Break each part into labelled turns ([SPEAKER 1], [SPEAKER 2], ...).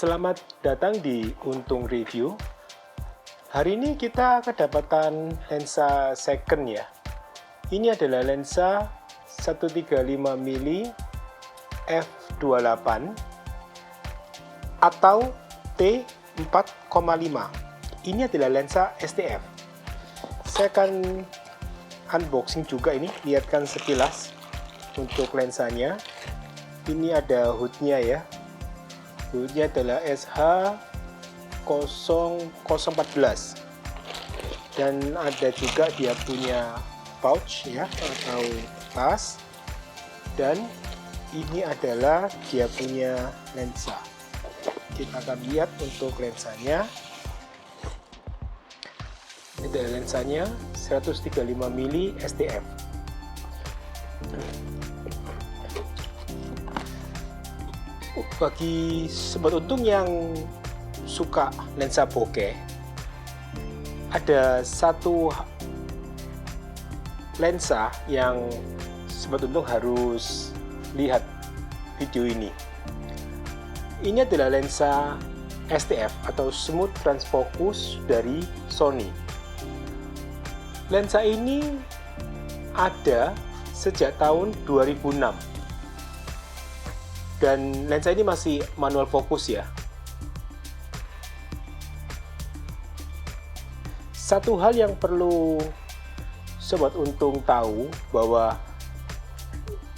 [SPEAKER 1] Selamat datang di Untung Review. Hari ini kita kedapatan lensa second ya. Ini adalah lensa 135 mm f/28 atau t4,5. Ini adalah lensa STF. Saya akan unboxing juga ini, lihatkan sekilas untuk lensanya. Ini ada hoodnya ya. Hoodnya adalah SH0014 dan ada juga dia punya pouch ya atau tas, dan ini adalah dia punya lensa. Kita akan lihat untuk lensanya. Ini adalah lensanya 135 mm STF. Bagi sobat untung yang suka lensa bokeh, ada satu lensa yang sobat untung harus lihat video ini. Ini adalah lensa STF atau Smooth Transfocus dari Sony. Lensa ini ada sejak tahun 2006. Dan lensa ini masih manual fokus ya. Satu hal yang perlu sobat untung tahu bahwa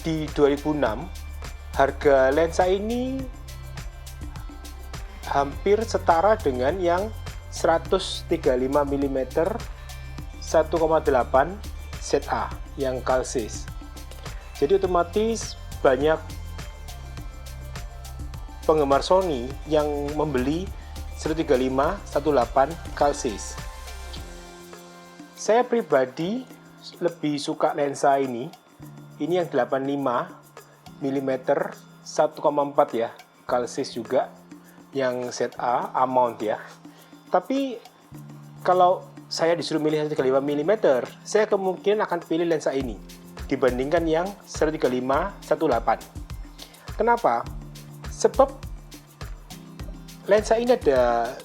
[SPEAKER 1] di 2006 harga lensa ini hampir setara dengan yang 135 mm 1,8 ZA yang Calcis. Jadi otomatis banyak penggemar Sony yang membeli 135 18 Calcis. Saya pribadi lebih suka lensa ini. Ini yang 85 mm 1,4 ya, Calcis juga, yang ZA A-mount ya. Tapi kalau saya disuruh milih 135 mm, saya kemungkinan akan pilih lensa ini dibandingkan yang 135 18. Kenapa? Sebab lensa ini ada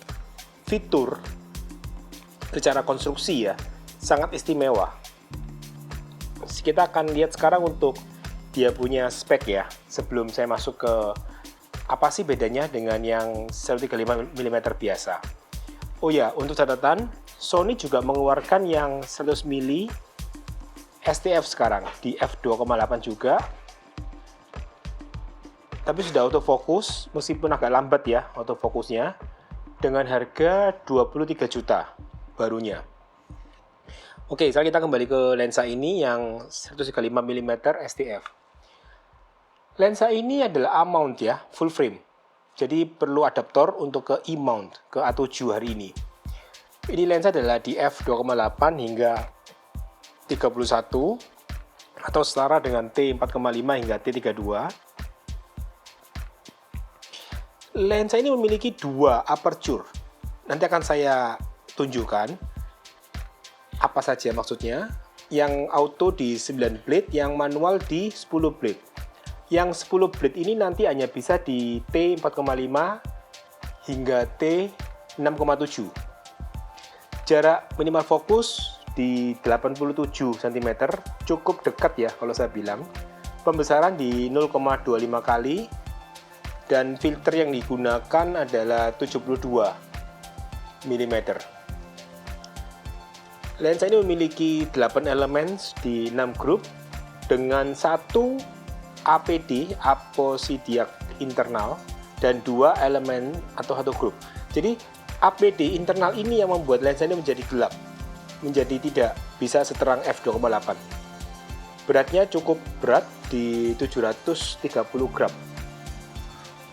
[SPEAKER 1] fitur secara konstruksi ya, sangat istimewa. Kita akan lihat sekarang untuk dia punya spek ya, sebelum saya masuk ke apa sih bedanya dengan yang 135 mm biasa. Oh ya, untuk catatan, Sony juga mengeluarkan yang 100 mm STF sekarang di f2,8 juga. Tapi sudah autofocus, meskipun agak lambat ya autofokusnya, dengan harga 23 juta barunya. Oke, sekarang kita kembali ke lensa ini yang 135 mm STF. Lensa ini adalah A-mount ya, full frame. Jadi perlu adaptor untuk ke E-mount, ke A7 hari ini. Ini lensa adalah di f2,8 hingga 31 atau setara dengan T4,5 hingga T32. Lensa ini memiliki dua aperture. Nanti akan saya tunjukkan apa saja maksudnya. Yang auto di 9 blade, yang manual di 10 blade. Yang 10 blade ini nanti hanya bisa di T4,5 hingga T6,7. Jarak minimal fokus di 87 cm, cukup dekat ya kalau saya bilang. Pembesaran di 0,25 kali. Dan filter yang digunakan adalah 72 mm. Lensa ini memiliki 8 elemen di 6 grup dengan satu APD aposodiak internal dan 2 elemen atau satu grup. Jadi APD internal ini yang membuat lensa ini menjadi gelap, menjadi tidak bisa seterang f2,8. Beratnya cukup berat di 730 gram.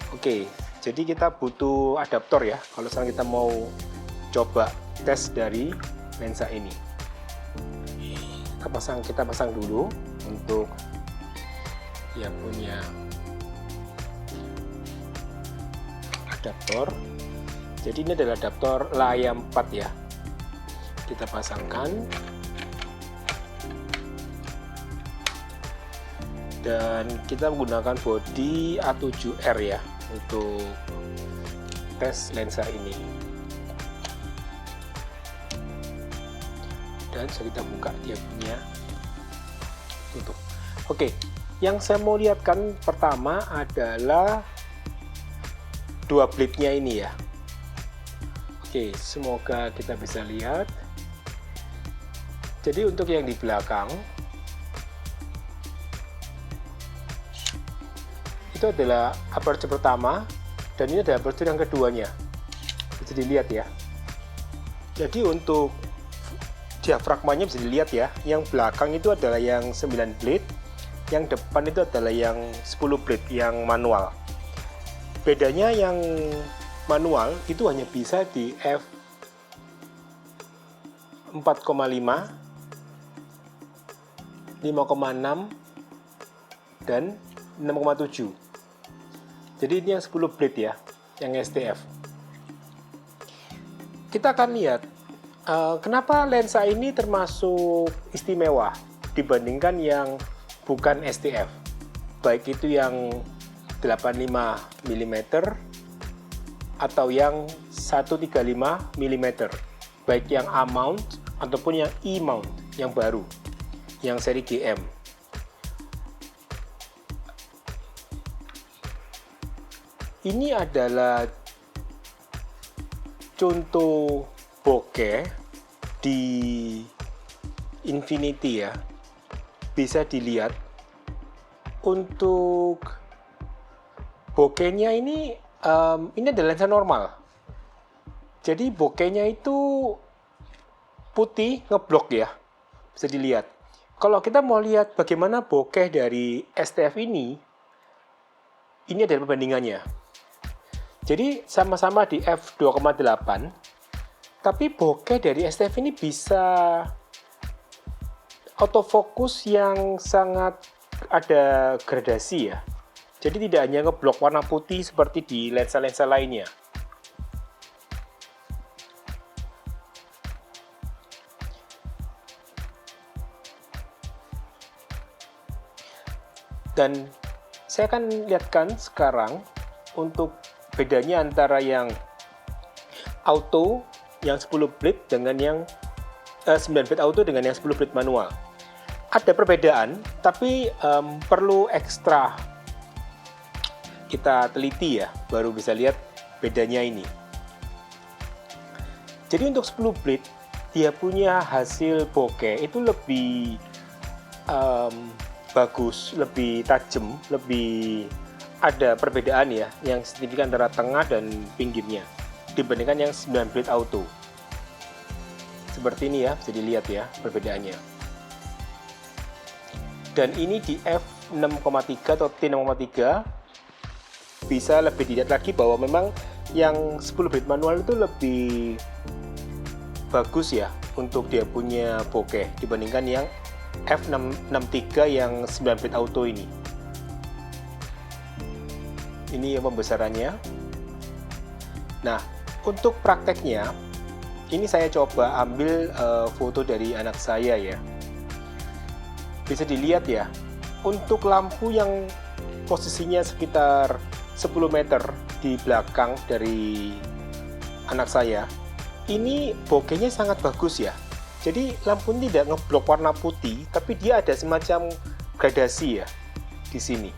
[SPEAKER 1] Oke, jadi kita butuh adaptor ya kalau sekarang kita mau coba tes dari lensa ini. Kita pasang dulu untuk yang punya adaptor. Jadi ini adalah adaptor layar 4 ya. Kita pasangkan. Dan kita menggunakan bodi A7R ya untuk tes lensa ini. Dan sudah kita buka dia punya tutup. Oke, yang saya mau lihatkan pertama adalah dua blade-nya ini ya. Oke, semoga kita bisa lihat. Jadi untuk yang di belakang itu adalah aperture pertama, dan ini adalah aperture yang keduanya. Bisa dilihat ya. Jadi untuk diafragmanya bisa dilihat ya. Yang belakang itu adalah yang 9 blade, yang depan itu adalah yang 10 blade yang manual. Bedanya yang manual itu hanya bisa di f 4,5, 5,6 dan 6,7. Jadi ini yang 10 blade ya, yang STF. Kita akan lihat kenapa lensa ini termasuk istimewa dibandingkan yang bukan STF. Baik itu yang 85 mm atau yang 135 mm. Baik yang A mount ataupun yang E mount yang baru, yang seri GM. Ini adalah contoh bokeh di Infinity ya. Bisa dilihat untuk bokehnya ini adalah lensa normal. Jadi bokehnya itu putih ngeblok ya. Bisa dilihat. Kalau kita mau lihat bagaimana bokeh dari STF ini adalah perbandingannya. Jadi sama-sama di f2,8, tapi bokeh dari STF ini bisa autofocus yang sangat ada gradasi ya. Jadi tidak hanya ngeblok warna putih seperti di lensa-lensa lainnya. Dan saya akan lihatkan sekarang untuk bedanya antara yang auto yang 10 blade dengan yang 9 blade auto dengan yang 10 blade manual. Ada perbedaan, tapi perlu ekstra kita teliti ya, baru bisa lihat bedanya ini. Jadi untuk 10 blade dia punya hasil bokeh itu lebih bagus, lebih tajam, lebih ada perbedaan ya yang signifikan antara tengah dan pinggirnya dibandingkan yang 9 blade auto. Seperti ini ya, bisa dilihat ya perbedaannya. Dan ini di f6,3 atau t6,3 bisa lebih dilihat lagi bahwa memang yang 10 blade manual itu lebih bagus ya untuk dia punya bokeh dibandingkan yang f663 yang 9 blade auto ini. Ini pembesarannya. Nah, untuk prakteknya, ini saya coba ambil foto dari anak saya ya. Bisa dilihat ya, untuk lampu yang posisinya sekitar 10 meter di belakang dari anak saya, ini bokehnya sangat bagus ya. Jadi lampu ini tidak ngeblok warna putih, tapi dia ada semacam gradasi ya di sini.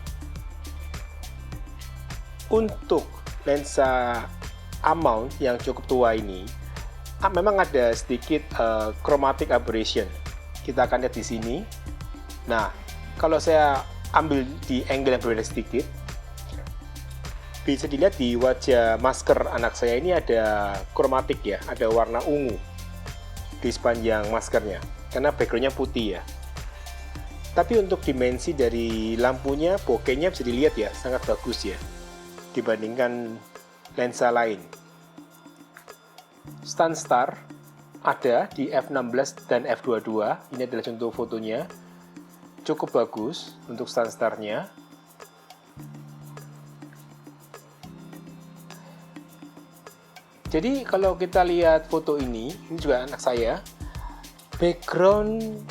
[SPEAKER 1] Untuk lensa A-mount yang cukup tua ini, memang ada sedikit chromatic aberration. Kita akan lihat di sini. Nah, kalau saya ambil di angle yang berbeda sedikit, bisa dilihat di wajah masker anak saya ini ada chromatic ya, ada warna ungu di sepanjang maskernya, karena backgroundnya putih ya. Tapi untuk dimensi dari lampunya, bokehnya bisa dilihat ya, sangat bagus ya dibandingkan lensa lain. StanStar ada di f16 dan f22. Ini adalah contoh fotonya. Cukup bagus untuk StanStar-nya. Jadi kalau kita lihat foto ini juga anak saya, background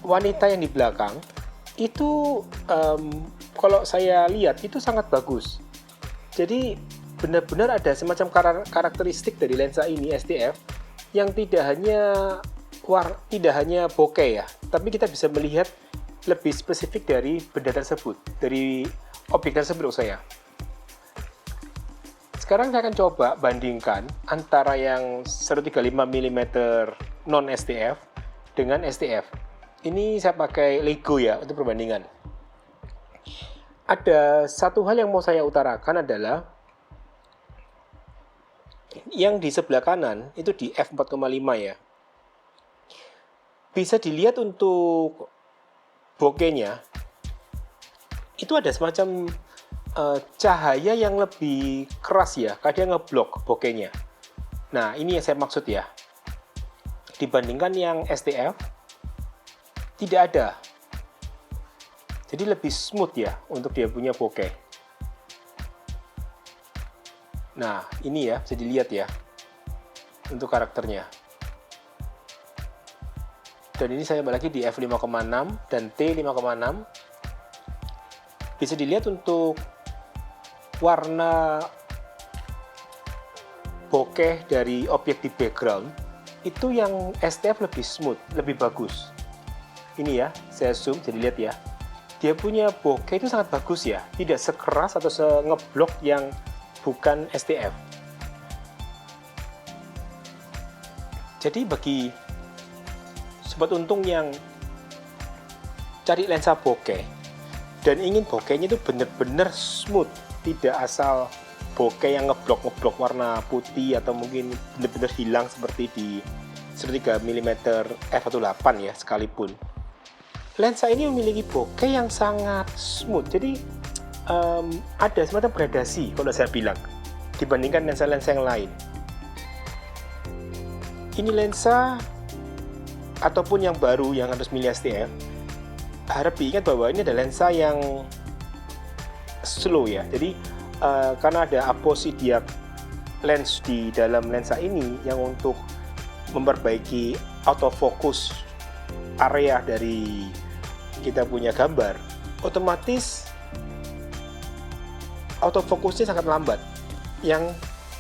[SPEAKER 1] wanita yang di belakang itu kalau saya lihat itu sangat bagus. Jadi benar-benar ada semacam karakteristik dari lensa ini STF yang tidak hanya bokeh ya, tapi kita bisa melihat lebih spesifik dari benda tersebut, dari objek tersebut saya. Sekarang saya akan coba bandingkan antara yang 135 mm non STF dengan STF. Ini saya pakai Lego ya untuk perbandingan. Ada satu hal yang mau saya utarakan adalah yang di sebelah kanan itu di f4,5 ya. Bisa dilihat untuk bokehnya itu ada semacam cahaya yang lebih keras ya, kadang ngeblok bokehnya. Nah, ini yang saya maksud ya. Dibandingkan yang STF tidak ada. Jadi lebih smooth ya untuk dia punya bokeh. Nah, ini ya bisa dilihat ya untuk karakternya. Dan ini saya balik lagi di f5,6 dan t5,6. Bisa dilihat untuk warna bokeh dari objek di background itu yang STF lebih smooth, lebih bagus. Ini ya, saya zoom jadi lihat ya. Dia punya bokeh itu sangat bagus ya, tidak sekeras atau ngeblok yang bukan STF. Jadi bagi sobat untung yang cari lensa bokeh dan ingin bokehnya itu benar-benar smooth, tidak asal bokeh yang ngeblok warna putih atau mungkin benar-benar hilang seperti di 135 mm f1.8 ya sekalipun. Lensa ini memiliki bokeh yang sangat smooth, jadi ada semacam gradasi kalau saya bilang dibandingkan lensa-lensa yang lain. Ini lensa ataupun yang baru yang 100 mm STF, harap diingat bahwa ini ada lensa yang slow ya. Jadi karena ada apositiak lens di dalam lensa ini yang untuk memperbaiki autofocus area dari kita punya gambar, otomatis autofokusnya sangat lambat yang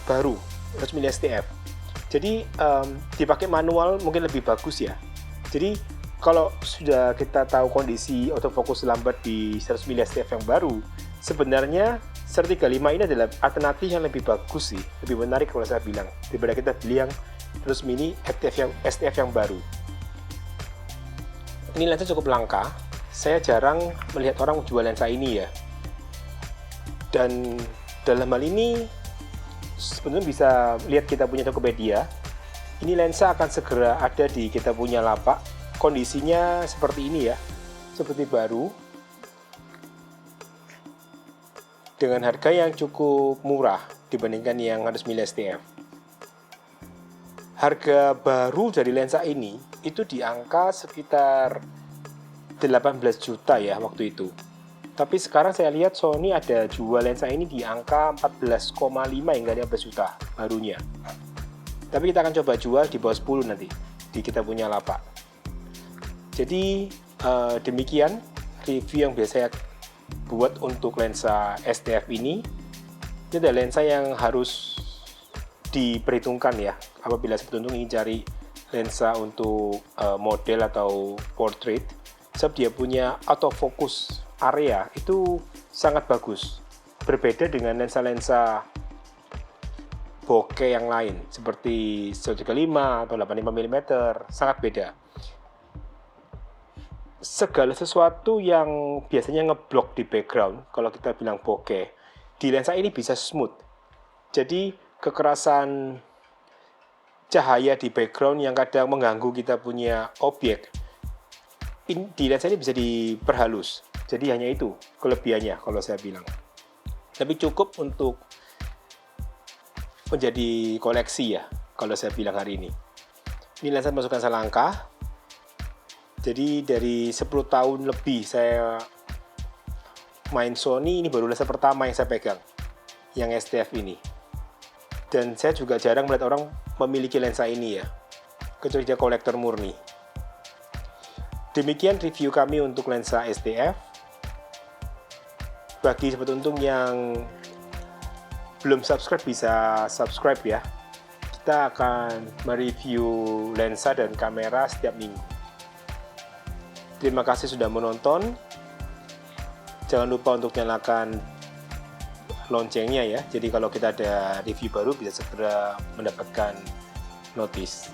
[SPEAKER 1] baru 100 mm STF. Jadi dipakai manual mungkin lebih bagus ya. Jadi kalau sudah kita tahu kondisi autofocus lambat di 100 mm STF yang baru, sebenarnya 135 ini adalah alternatif yang lebih bagus sih, lebih menarik kalau saya bilang daripada kita beli yang 100 mm STF yang baru. Ini lensa cukup langka, saya jarang melihat orang jual lensa ini ya. Dan dalam hal ini sebenarnya bisa lihat kita punya Tokopedia. Ini lensa akan segera ada di kita punya lapak. Kondisinya seperti ini ya, seperti baru, dengan harga yang cukup murah dibandingkan yang 100 mm STF. Harga baru dari lensa ini itu di angka sekitar 18 juta ya waktu itu. Tapi sekarang saya lihat Sony ada jual lensa ini di angka 14,5 hingga 15 juta barunya. Tapi kita akan coba jual di bawah 10 nanti di kita punya lapak. Jadi demikian review yang biasa saya buat untuk lensa STF ini. Ini adalah lensa yang harus diperhitungkan ya apabila sebetulnya ingin cari lensa untuk model atau portrait, sebab dia punya autofocus area itu sangat bagus, berbeda dengan lensa-lensa bokeh yang lain seperti 135 atau 85 mm, sangat beda. Segala sesuatu yang biasanya ngeblok di background, kalau kita bilang bokeh, di lensa ini bisa smooth. Jadi kekerasan cahaya di background yang kadang mengganggu kita punya objek, di lensa ini bisa diperhalus. Jadi hanya itu kelebihannya kalau saya bilang. Tapi cukup untuk menjadi koleksi ya kalau saya bilang hari ini. Ini lensa masukkan selangkah. Jadi dari 10 tahun lebih saya main Sony, ini baru lensa pertama yang saya pegang, yang STF ini. Dan saya juga jarang melihat orang memiliki lensa ini ya, kecuali dia kolektor murni. Demikian review kami untuk lensa STF. Bagi sobat untung yang belum subscribe bisa subscribe ya. Kita akan mereview lensa dan kamera setiap minggu. Terima kasih sudah menonton. Jangan lupa untuk nyalakan loncengnya ya. Jadi kalau kita ada review baru bisa segera mendapatkan notis.